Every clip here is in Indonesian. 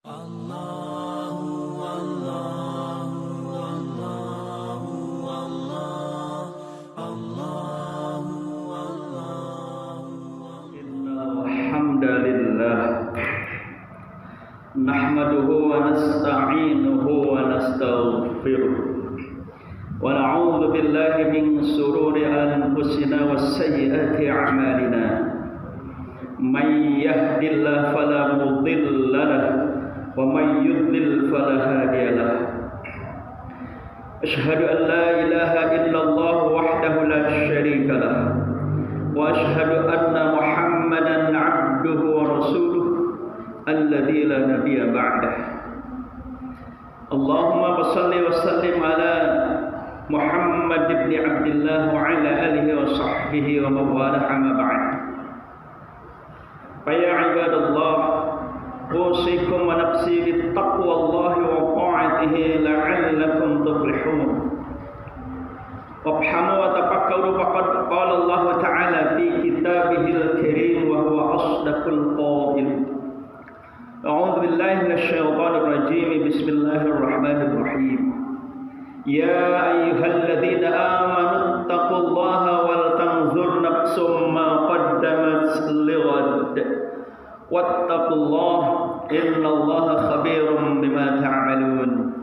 Allahu Allahu Allahu Allah Allahu Allahu Innal hamdalillah nahmaduhu wa nasta'inuhu wa nastaghfiruh wa na'udzu billahi min shururi anfusina was sayyiati a'malina may yahdihillahu fala mudilla lahu wa may yudlil fala hadiya lahu. Asyhadu an la ilaha illallah wahdahu la syarika lahu wa asyhadu anna Muhammadan 'abduhu wa rasuluh alladzi la nabiyya ba'dah. Allahumma shalli wa sallim ala Muhammad ibn Abdullah wa ala alihi wa sahbihi wa man wala amma ba'd. Fa ya ibadallah, usikum wa nafsi bittaqwallahi wa ta'atihi la'allakum tuflihun. Wafhamu wa tafakkaru faqad qala Allah ta'ala fi kitabihil karim wa huwa asdaqul qail. A'udzu billahi minasyaitonir rajim. Bismillahir rahmanir rahim. Ya ayyuhalladzina amanu taqullaha wal tanzur nafsum ma qaddamat lighad. Wattaqullaha innallaha khabirum bima ta'malun.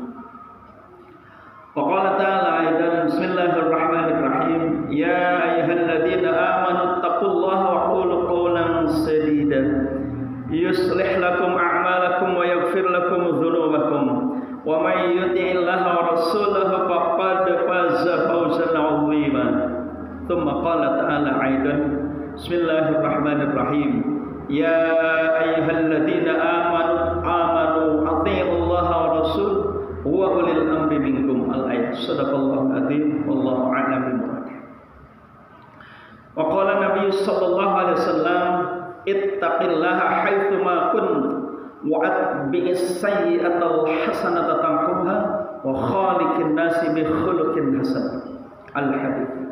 Wa qala ta'ala aidan bismillahirrahmanirrahim. Ya ayyuhalladzina amanu taqullaha wa qulu qawlan sadida yuslih lakum a'malakum wa yaghfir lakum dhunubakum wa may yuti'illaha wa rasulahu faqad faza fawzan 'azima. Tsumma qala ta'ala aidan bismillahirrahmanirrahim. Ya ayyuhalladzina amanu athi'ullaha wa rasul wa ulil amri minkum. Al-ayat. Shadaqallahu adzim wallahu a'lam bimurad. Wa qala Nabi sallallahu alaihi wasallam ittaqillaha haitsu ma kunt wa atbi'is sayyi'atal hasanata tamhuha wa khaliqin nasi bi khuluqin hasan. Al-hadits.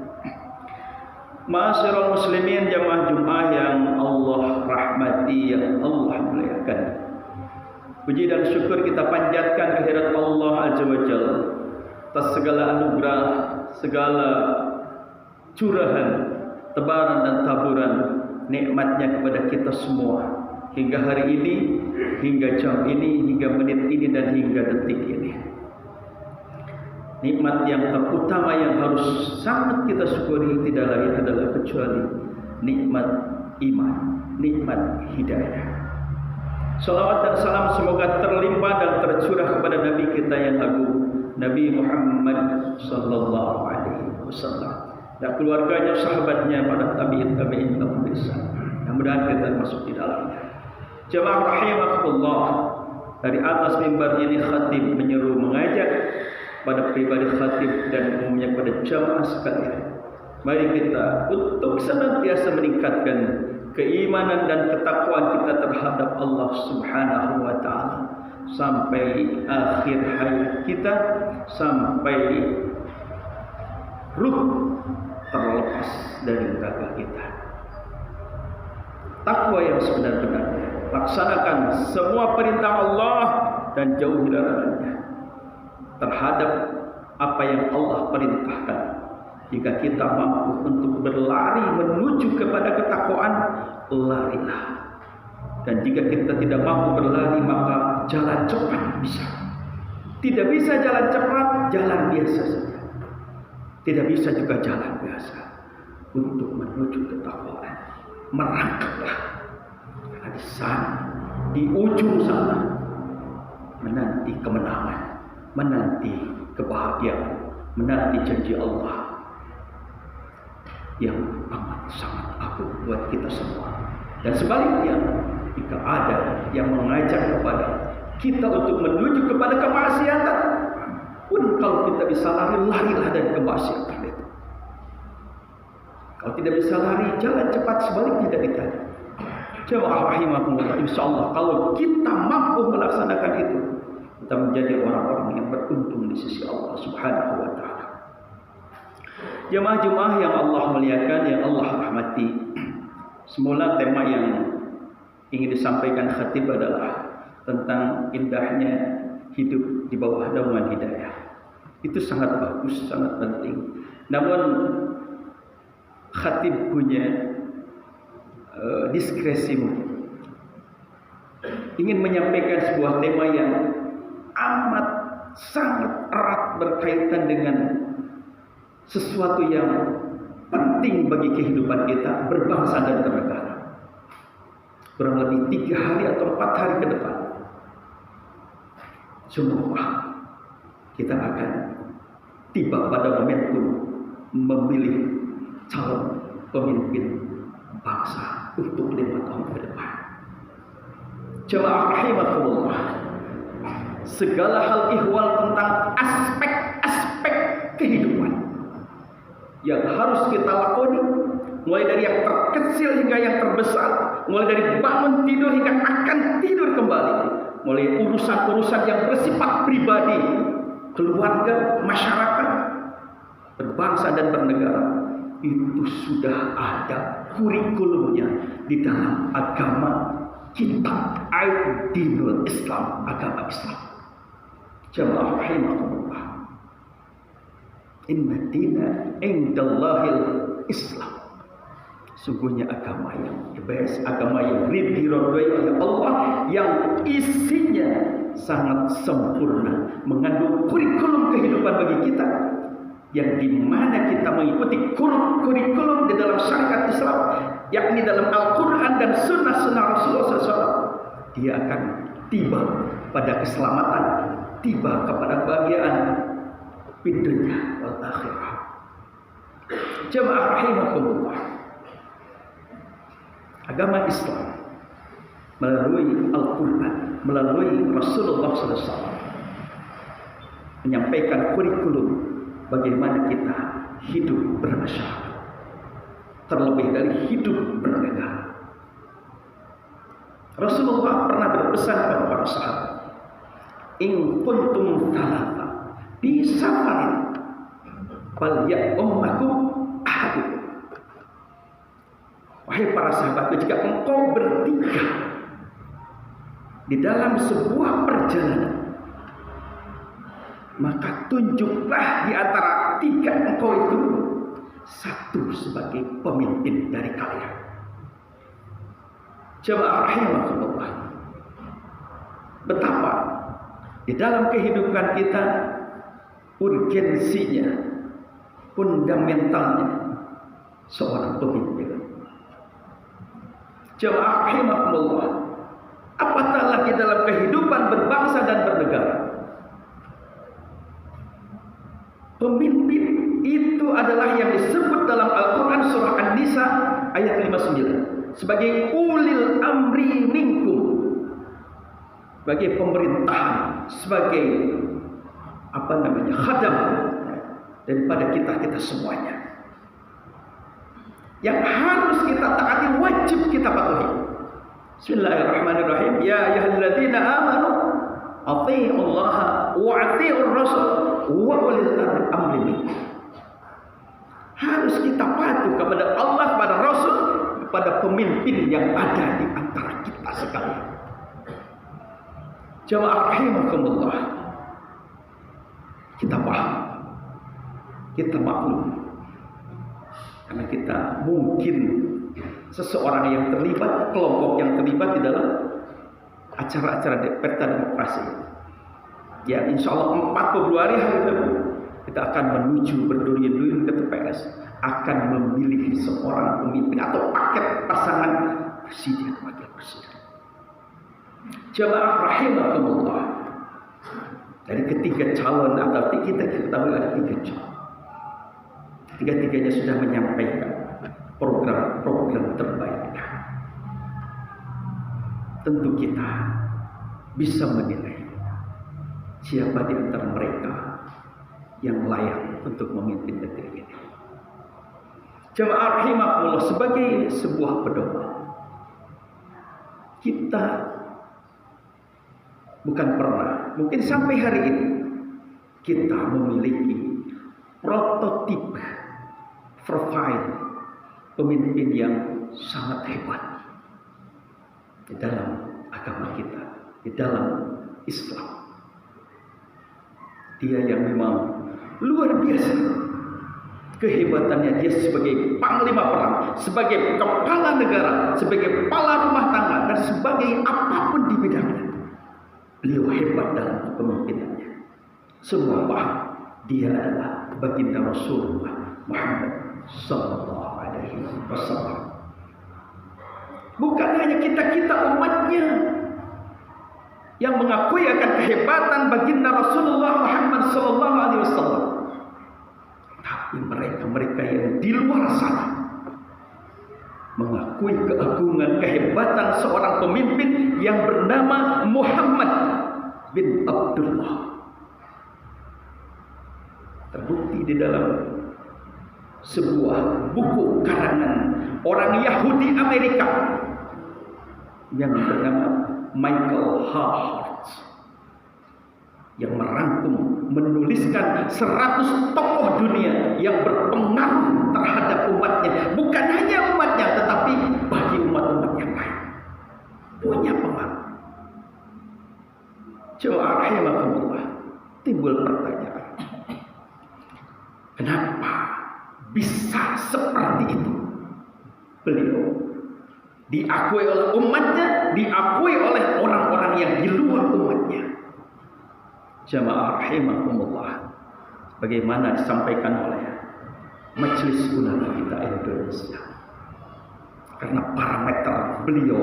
Ma'asyiral muslimin, jamaah Jumat yang Allah rahmati, yang Allah muliakan. Puji dan syukur kita panjatkan kehadirat Allah Azza wa Jalla atas segala anugerah, segala curahan, tebaran dan taburan nikmatnya kepada kita semua hingga hari ini, hingga jam ini, hingga menit ini, dan hingga detik ini. Nikmat yang terutama yang harus sangat kita syukuri tidak lain adalah kecuali nikmat iman, nikmat hidayah. Salawat dan salam semoga terlimpah dan tercurah kepada Nabi kita yang agung, Nabi Muhammad sallallahu alaihi wasallam, dan keluarganya, sahabatnya, para tabi'in dan ihsan. Mudah-mudahan kita masuk di dalamnya. Jemaah rahimakumullah, dari atas mimbar ini khatib menyeru, mengajak pada pribadi khatib dan umumnya pada jamaah sekalian, mari kita untuk senantiasa meningkatkan keimanan dan ketakwaan kita terhadap Allah Subhanahu wa taala sampai akhir hayat kita, sampai ruh terlepas dari raga kita. Takwa yang sebenar-benarnya, laksanakan semua perintah Allah dan jauhi larangannya. Terhadap apa yang Allah perintahkan, jika kita mampu untuk berlari menuju kepada ketakwaan, larilah. Dan jika kita tidak mampu berlari, maka jalan cepat bisa. Tidak bisa jalan cepat, jalan biasa saja. Tidak bisa juga jalan biasa untuk menuju ketakwaan. Merangkaklah, karena di sana, di ujung sana, menanti kemenangan, menanti kebahagiaan, menanti janji Allah yang amat sangat agung buat kita semua. Dan sebaliknya, jika ada yang mengajak kepada kita untuk menuju kepada kemaksiatan, pun kalau kita bisa lari, larilah dari kemaksiatan itu. Kalau tidak bisa lari, jalan cepat sebaliknya dari tadi. Jemaah rahimakumullah, insyaallah kalau kita mampu melaksanakan itu, kita menjadi orang-orang yang beruntung di sisi Allah Subhanahu wa taala. Jemaah-jemaah yang Allah muliakan, yang Allah rahmati. Semula tema yang ingin disampaikan khatib adalah tentang indahnya hidup di bawah naungan hidayah. Itu sangat bagus, sangat penting. Namun khatib punya diskresi, ingin menyampaikan sebuah tema yang amat sangat erat berkaitan dengan sesuatu yang penting bagi kehidupan kita berbangsa dan bernegara. Kurang lebih 3 hari atau 4 hari ke depan, semua kita akan tiba pada momentum memilih calon pemimpin bangsa untuk 5 tahun ke depan. Jemaah rahimakumullah, segala hal ihwal tentang aspek-aspek kehidupan yang harus kita lakoni, mulai dari yang terkecil hingga yang terbesar, mulai dari bangun tidur hingga akan tidur kembali, mulai urusan-urusan yang bersifat pribadi, keluarga, masyarakat, berbangsa dan bernegara, itu sudah ada kurikulumnya di dalam agama kita, Dinul Islam, agama Islam. Jemaah rahimakumullah, inna dina indallahil Islam. Sungguhnya agama yang bebas, agama yang diridhoi oleh Allah, yang isinya sangat sempurna, mengandung kurikulum kehidupan bagi kita, yang dimana kita mengikuti kurikulum di dalam syariat Islam, yakni dalam Al-Quran dan sunnah-sunnah Rasulullah SAW. Dia akan tiba pada keselamatan, tiba kepada kebahagiaan di dunia wal akhirah. Jemaah rahimakumullah, agama Islam melalui Al-Quran, melalui Rasulullah SAW menyampaikan kurikulum bagaimana kita hidup bermasyarakat, terlebih dari hidup bernegara. Rasulullah pernah berpesan kepada para sahabat, in kuntum thalatha bi safarin falyummakum ahadukum. Wahai para sahabatku, jika engkau bertiga di dalam sebuah perjalanan, maka tunjuklah di antara 3 engkau itu 1 sebagai pemimpin dari kalian. Jemaah rahimakumullah, betapa di dalam kehidupan kita urgensinya, fundamentalnya seorang pemimpin. Jemaah rahimakumullah, apatah lagi dalam kehidupan berbangsa dan bernegara, pemimpin itu adalah yang disebut dalam Al-Quran surah An-Nisa ayat 59 sebagai ulil amri minkum, sebagai pemerintahan, sebagai khadam daripada kita semuanya, yang harus kita taati, wajib kita patuhi. Bismillahirrahmanirrahim. Ya ayyuhalladzina amanu athi'ullaha wa athi'ur rasul wa ulil amri minkum. Harus kita patuh kepada Allah, kepada Rasul, kepada pemimpin yang ada di antara kita sekalian. Jemaah rahimakumullah, kita paham, kita maklum, karena kita mungkin seseorang yang terlibat, kelompok yang terlibat di dalam acara-acara pesta demokrasi. Ya, insya Allah 4 Februari hari depan kita akan menuju berduyun-duyun ke TPS, akan memilih seorang pemimpin atau paket pasangan presiden, wakil presiden. Jemaah rahimakumullah, dari ketiga calon atau kita ketahui ada 3 calon. Tiga-tiganya sudah menyampaikan program-program terbaiknya. Tentu kita bisa menilai siapa di antara mereka yang layak untuk memimpin negeri ini. Jemaah rahimakumullah, sebagai sebuah pedoman, kita bukan pernah, mungkin sampai hari ini kita memiliki prototip profile pemimpin yang sangat hebat di dalam agama kita, di dalam Islam. Dia yang memang luar biasa kehebatannya. Dia sebagai panglima perang, sebagai kepala negara, sebagai kepala rumah tangga, dan sebagai apapun di bidangnya. Beliau hebat dalam kepemimpinannya. Semua paham dia adalah baginda Rasulullah Muhammad sallallahu alaihi wasallam. Bukan hanya kita umatnya yang mengakui akan kehebatan baginda Rasulullah Muhammad sallallahu alaihi wasallam, tapi mereka yang di luar sana mengakui keagungan kehebatan seorang pemimpin yang bernama Muhammad bin Abdullah. Terbukti di dalam sebuah buku karangan orang Yahudi Amerika yang bernama Michael Hart, yang merangkum menuliskan 100 tokoh dunia yang berpengaruh terhadap umatnya. Bukan hanya umatnya, tetapi bagi umat-umat yang lain punya pengaruh. Jemaah rahimakumullah, timbul pertanyaan, kenapa bisa seperti itu? Beliau diakui oleh umatnya, diakui oleh orang-orang yang di luar umatnya. Jamaah rahimakumullah, bagaimana disampaikan oleh Majelis Ulama kita Indonesia. Karena parameter beliau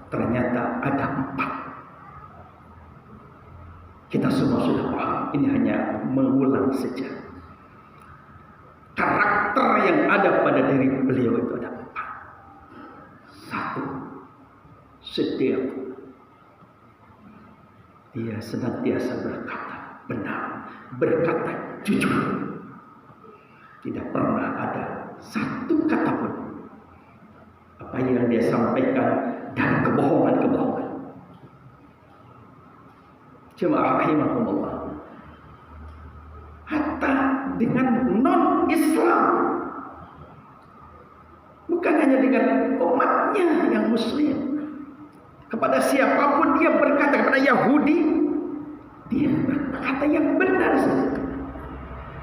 ternyata ada 4. Kita semua sudah paham, ini hanya mengulang saja. Karakter yang ada pada diri beliau itu ada 4. 1, setia. Dia senantiasa berkata benar, berkata jujur. Tidak pernah ada satu kata pun apa yang dia sampaikan dari kebohongan-kebohongan. Jemaah rahimakumullah, hatta dengan non-Islam, bukan hanya dengan umatnya yang Muslim, kepada siapapun dia berkata, kepada Yahudi dia berkata yang benar saja.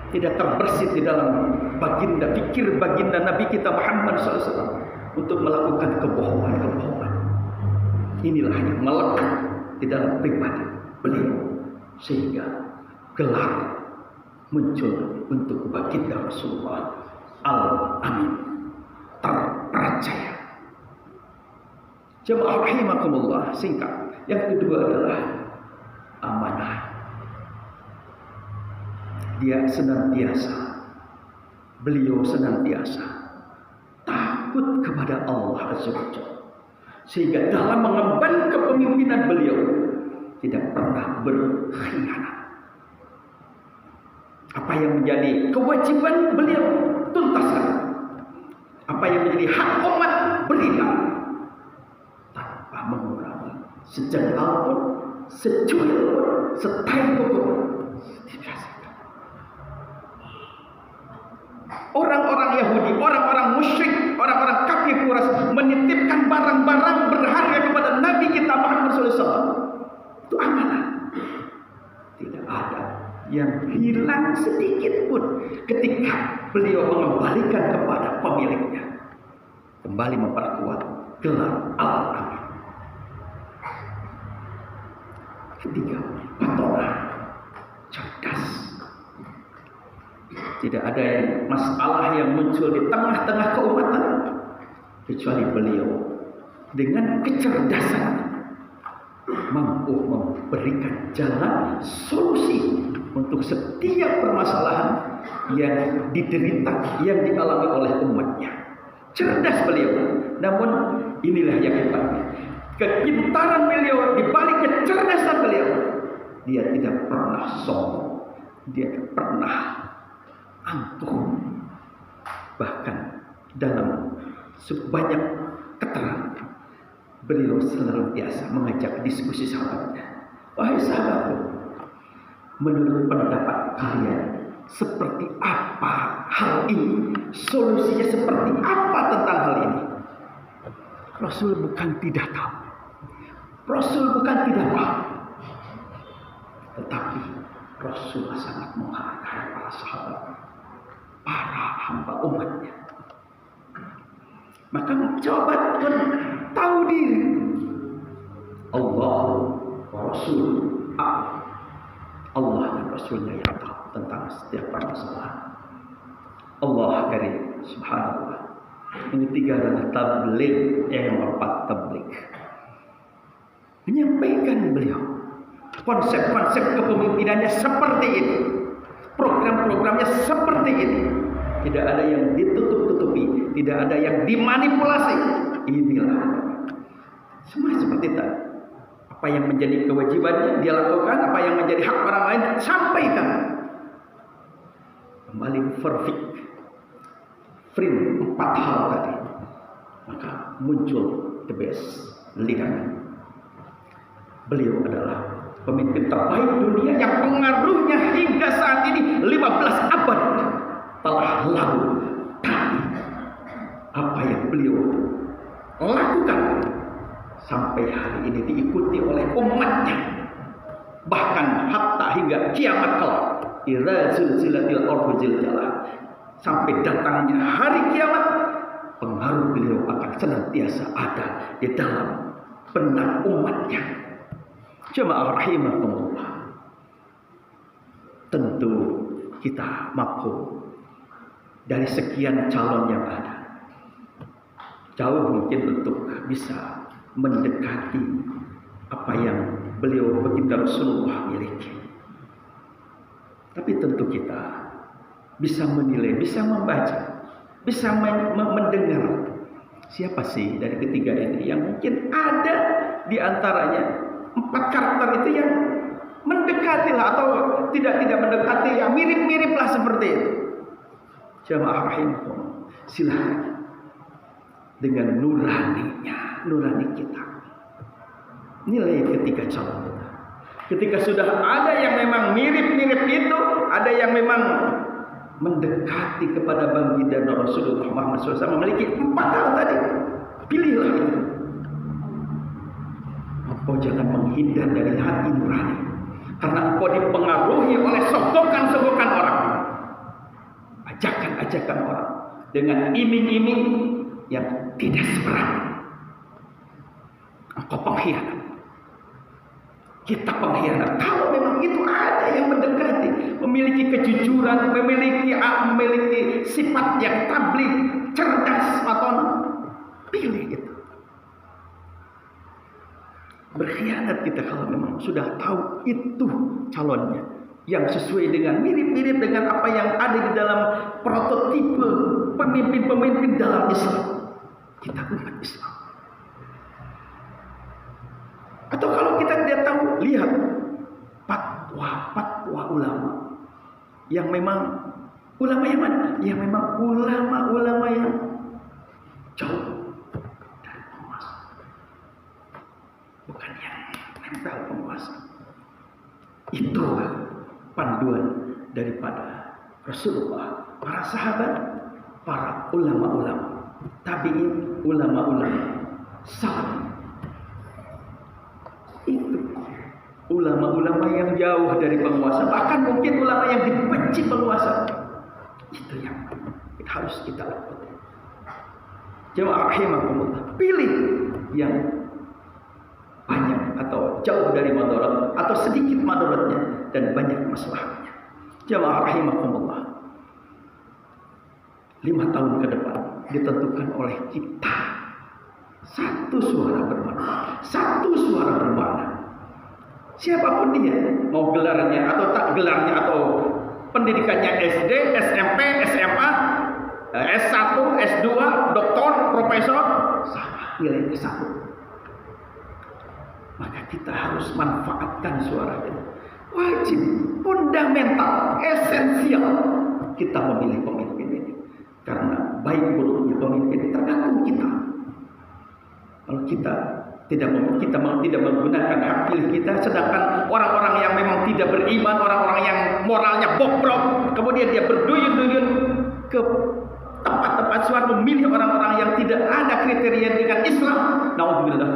Tidak terbersit di dalam baginda, fikir baginda Nabi kita Muhammad SAW untuk melakukan kebohongan-kebohongan. Inilah yang melekat di dalam pribadi beliau, sehingga gelar muncul untuk baginda Rasulullah Al-Amin, terpercaya. Jemaah rahimakumullah, singkat. Yang kedua adalah amanah. Beliau senantiasa takut kepada Allah Azza wa Jalla, sehingga dalam mengemban kepemimpinan beliau tidak pernah berkhianat. Apa yang menjadi kewajiban beliau tuntaskan, apa yang menjadi hak umat berikan, tanpa mengurangi sejengkal pun, secuil pun, setengkuk pun. Orang-orang Yahudi, orang-orang musyrik, orang-orang kafir Quraisy menitipkan barang-barang berharga kepada Nabi kita Muhammad SAW. Itu amanah. Tidak ada yang hilang sedikit pun ketika beliau mengembalikan kepada pemiliknya. Kembali memperkuat gelar Al-Amin. Ketiga, patonah, cerdas. Tidak ada masalah yang muncul di tengah-tengah keumatan kecuali beliau dengan kecerdasan mampu memberikan jalan solusi untuk setiap permasalahan yang diderita, yang dialami oleh umatnya. Cerdas beliau, namun inilah yang hebatnya. Kepintaran beliau di balik kecerdasan beliau, dia tidak pernah sombong, dia tidak pernah angkuh. Bahkan dalam sebanyak keterangan, beliau selalu biasa mengajak diskusi sahabatnya. Wahai sahabatku, menurut pendapat kalian seperti apa hal ini? Solusinya seperti apa tentang hal ini? Rasul bukan tidak tahu, Rasul bukan tidak mau, tetapi Rasul sangat menghargai para sahabat, para hamba umatnya. Maka sahabat pun tahu diri. Allah wa Rasul, Allah dan Rasulnya yang tahu tentang setiap permasalahan. Allah karim, subhanallah. Ini tiga adalah tabligh, yang keempat tabligh. Menyampaikan beliau konsep-konsep kepemimpinannya seperti ini, program-programnya seperti ini. Tidak ada yang ditutup-tutupi, tidak ada yang dimanipulasi. Inilah semua seperti tadi. Apa yang menjadi kewajibannya dia lakukan, apa yang menjadi hak orang lain sampaikan. Kembali perfect frame 4 hal tadi, maka muncul the best leader. Beliau adalah pemimpin terbaik dunia yang pengaruhnya hingga saat ini 15 abad telah lalu. Tapi apa yang beliau lakukan sampai hari ini diikuti oleh umatnya, bahkan hatta hingga kiamat kelak, idza zulzilatil ardu zilzalah, sampai datangnya hari kiamat, pengaruh beliau akan senantiasa ada di dalam benak umatnya. Jemaah rahimakumullah, tentu kita mampu dari sekian calon yang ada, jauh mungkin untuk bisa mendekati apa yang beliau baginda Rasulullah miliki. Tapi tentu kita bisa menilai, bisa membaca, bisa mendengar siapa sih dari ketiga ini yang mungkin ada di antaranya 4 karakter itu yang mendekatilah atau tidak mendekati, yang mirip-mirip lah seperti itu. Jamaah rahimahumullah, silakan dengan nurani kita nilai ketiga calon kita. Ketika sudah ada yang memang mirip-mirip itu, ada yang memang mendekati kepada baginda Rasulullah Muhammad SAW, memiliki 4 hal tadi, pilihlah itu. Engkau jangan menghindar dari hati nurani, karena engkau dipengaruhi oleh sogokan-sogokan orang, ajakan-ajakan orang, dengan iming-iming yang tidak seberang. Engkau pengkhianat, kita pengkhianat. Kalau memang itu ada yang mendekati, memiliki kejujuran, memiliki sifat yang tabligh, cerdas, atau pilih itu. Berkhianat kita kalau memang sudah tahu itu calonnya yang sesuai dengan mirip-mirip dengan apa yang ada di dalam prototipe pemimpin-pemimpin dalam Islam. Kita umat Islam. Atau kalau kita tidak tahu, lihat fatwa ulama yang memang ulama yang mana? Yang memang ulama-ulama yang jauh dari penguasa, bukan yang nempel penguasa. Itu panduan daripada Rasulullah, para sahabat, para ulama-ulama, tabi'in, ulama-ulama salaf. Itu ulama-ulama yang jauh dari penguasa, bahkan mungkin ulama yang dibenci penguasa. Itu yang harus kita lakukan. Jemaah rahimakumullah, pilih yang banyak atau jauh dari madarat, atau sedikit madaratnya dan banyak masalahnya. Jemaah rahimakumullah, 5 tahun ke depan ditentukan oleh kita. Satu suara bermakna, satu suara bermakna. Siapapun dia, mau gelarnya atau tak gelarnya, atau pendidikannya SD, SMP, SMA, S1, S2, doktor, profesor, sama nilainya satu. Maka kita harus manfaatkan suara itu. Wajib, fundamental, esensial kita memilih pemimpin ini. Karena baik buruknya pemimpin tergantung kita. Kalau kita tidak menggunakan hak pilih kita, sedangkan orang-orang yang memang tidak beriman, orang-orang yang moralnya bobrok, kemudian dia berduyun-duyun ke tempat-tempat suara, memilih orang-orang yang tidak ada kriteria dengan Islam, naudzubillah.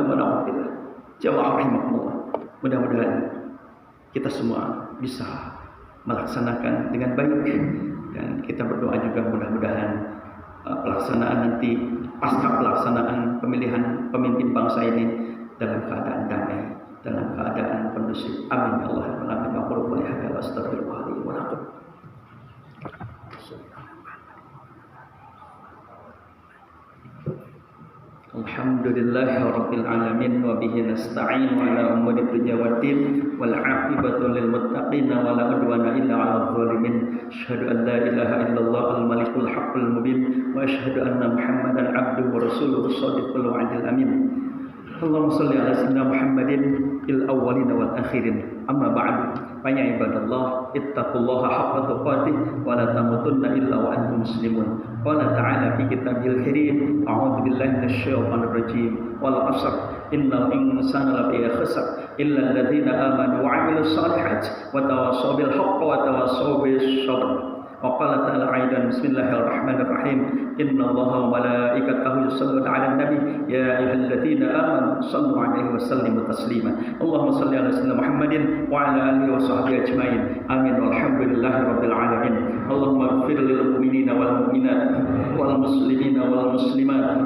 Jamaah rahimakumullah. Mudah-mudahan kita semua bisa melaksanakan dengan baik, dan kita berdoa juga mudah-mudahan pelaksanaan nanti pasca pelaksanaan pemilihan pemimpin bangsa ini dalam keadaan damai, dalam keadaan kondusif. Amin ya Allah ya Rabbal alamin. Aqulu qouli hadza wa astaghfirullah li wa lakum. Alhamdulillahi rabbil alamin wa bihi nasta'in ala umuri dunya waddin wal 'aqibatu lil muttaqin wa la udwana illa 'alal zalimin. Asyhadu an la ilaha illallah al malikul haqqul mubin wa asyhadu anna Muhammadan 'abduhu wa rasuluhu shadiqul wa'dil amin. Allahumma shalli ala sayyidina Muhammadin il awwalin wal akhirin. Amma ba'du. Fa ya ibadallah ittaqullaha haqqa tuqatih wa la tamutunna illa wa antum muslimun. Qala ta'ala fi kitabil karim, a'udzu billahi minasyaitonir rajim. Wal 'ashr innal insana lafi khusr illa alladziina aamanu wa 'amilus shalihaati wa tawassaw bil haqqi wa tawassaw bis sabr. Wa qala ta'ala aidan bismillahirrahmanirrahim. Innallaha wa malaikatahu yusholluna 'alan nabi ya ayyuhalladzina amanu shallu 'alaihi wa sallimu taslima. Allahumma shalli 'ala sayyidina Muhammadin wa 'ala alihi wa sahbihi ajmain. Amin walhamdulillahi rabbil alamin. Allahumma ighfir lil mu'minina wal mu'minat wal muslimina wal muslimat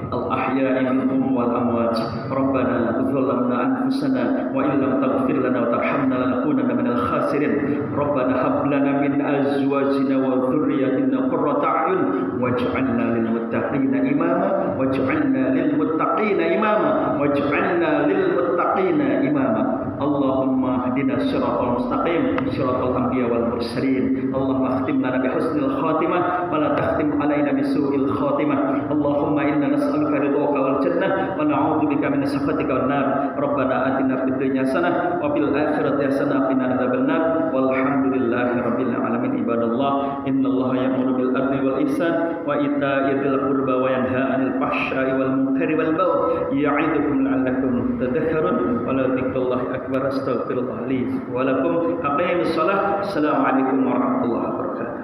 al ahya'i minhum wal amwat. Rabbana dzalamna anfusana wa illam taghfir lana wa tarhamna lanakunanna minal khasirin. Rabbana hab lana min azwajina wa dhurriyyatina qurrata a'yun waj'alna lil muttaqina imama waj'alna lil muttaqina imama waj'alna lil muttaqina imama. Allahumma hdina siratal mustaqim siratal anbiya wal mursalin. Allahumma khtim lana bi husnil khatimah wa la takhtim alaina bi su'il khatimah. Allahumma inna nas'aluka ridhaka wal jannah wa na'udzu bika min sakhatika wan nar. Rabbana atina fid dunya hasanah wa fil akhirati hasanah wa qina adzabannar. Walhamdulillahi rabbil alamin. Ibadallah, innallaha ya'muru bil adli wal ihsan wa ita'i dzil qurba wa yanha 'anil fahsya'i wal munkari wal baghi ya'idukum la'allakum tadhakkarun. Wa la dzikrullahi akbar. Astaghfirullah li wa lakum. Aqimus shalah. Assalamualaikum warahmatullahi wabarakatuh.